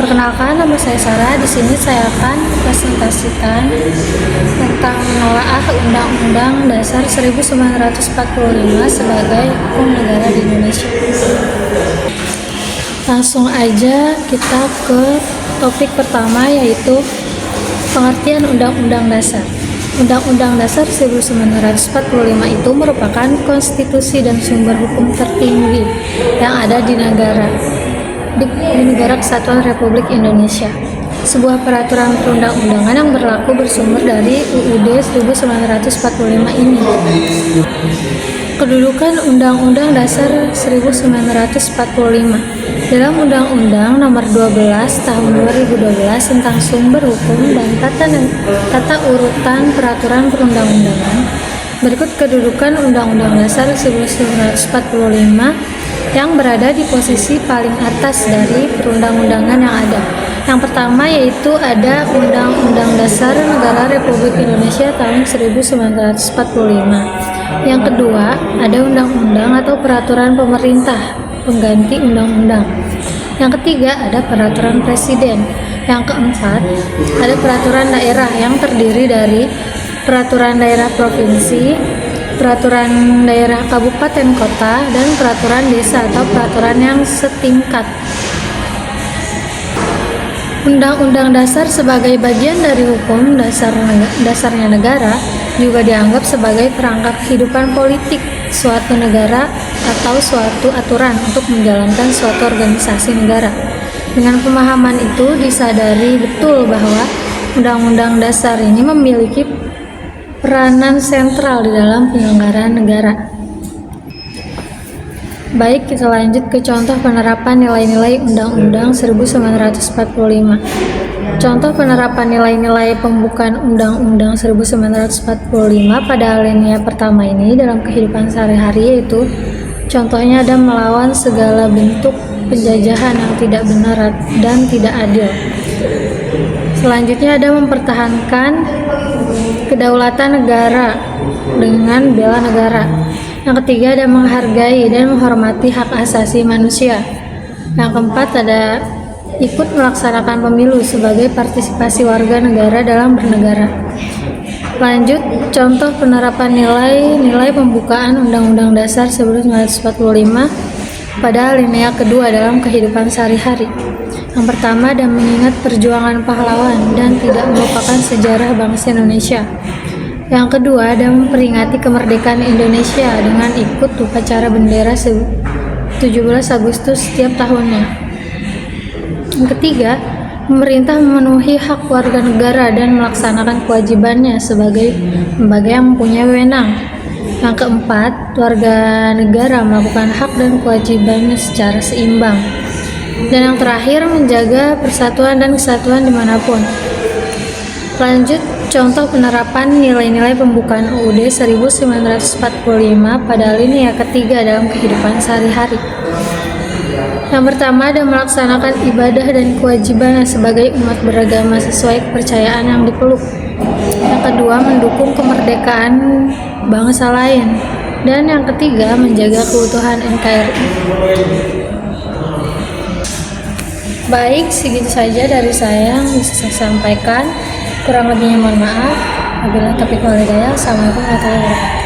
Perkenalkan, nama saya Sarah. Di sini saya akan presentasikan tentang menelaah Undang-Undang Dasar 1945 sebagai hukum negara di Indonesia. Langsung aja kita ke topik pertama, yaitu pengertian Undang-Undang Dasar. Undang-Undang Dasar 1945 itu merupakan konstitusi dan sumber hukum tertinggi yang ada di negara Kesatuan Republik Indonesia. Sebuah peraturan perundang-undangan yang berlaku bersumber dari UUD 1945 ini. Kedudukan Undang-Undang Dasar 1945. Dalam Undang-Undang Nomor 12 Tahun 2012 tentang sumber hukum dan tata urutan peraturan perundang-undangan, berikut kedudukan Undang-Undang Dasar 1945 yang berada di posisi paling atas dari perundang-undangan yang ada. Yang pertama yaitu ada Undang-Undang Dasar Negara Republik Indonesia tahun 1945. Yang kedua ada Undang-Undang atau Peraturan Pemerintah pengganti Undang-Undang. Yang ketiga ada Peraturan Presiden. Yang keempat ada Peraturan Daerah yang terdiri dari Peraturan Daerah Provinsi, Peraturan Daerah Kabupaten Kota, dan Peraturan Desa atau peraturan yang setingkat. Undang-undang dasar sebagai bagian dari hukum dasarnya negara juga dianggap sebagai perangkat kehidupan politik suatu negara atau suatu aturan untuk menjalankan suatu organisasi negara. Dengan pemahaman itu disadari betul bahwa Undang-Undang Dasar ini memiliki peranan sentral di dalam penyelenggaraan negara. Baik, kita lanjut ke contoh penerapan nilai-nilai Undang-Undang 1945. Contoh penerapan nilai-nilai pembukaan Undang-Undang 1945 pada alinea pertama ini dalam kehidupan sehari-hari, yaitu contohnya ada melawan segala bentuk penjajahan yang tidak benar dan tidak adil. Selanjutnya ada mempertahankan kedaulatan negara dengan bela negara. Yang ketiga ada menghargai dan menghormati hak asasi manusia. Yang keempat ada ikut melaksanakan pemilu sebagai partisipasi warga negara dalam bernegara. Lanjut, contoh penerapan nilai-nilai pembukaan Undang-Undang Dasar 1945 pada alinea kedua dalam kehidupan sehari-hari. Yang pertama ada mengingat perjuangan pahlawan dan tidak melupakan sejarah bangsa Indonesia. Yang kedua ada memperingati kemerdekaan Indonesia dengan ikut upacara bendera 17 Agustus setiap tahunnya. Yang ketiga, pemerintah memenuhi hak warga negara dan melaksanakan kewajibannya sebagai lembaga yang mempunyai wewenang. Yang keempat, warga negara melakukan hak dan kewajibannya secara seimbang. Dan yang terakhir, menjaga persatuan dan kesatuan dimanapun. Lanjut, contoh penerapan nilai-nilai pembukaan UUD 1945 pada alinea ketiga dalam kehidupan sehari-hari. Yang pertama ada melaksanakan ibadah dan kewajibannya sebagai umat beragama sesuai kepercayaan yang dipeluk. Yang kedua, mendukung kemerdekaan bangsa lain. Dan yang ketiga, menjaga keutuhan NKRI. Baik, segitu saja dari saya yang bisa saya sampaikan. Kurang lebihnya mohon maaf. Wabillahi taufiq wal hidayah. Assalamualaikum warahmatullahi wabarakatuh.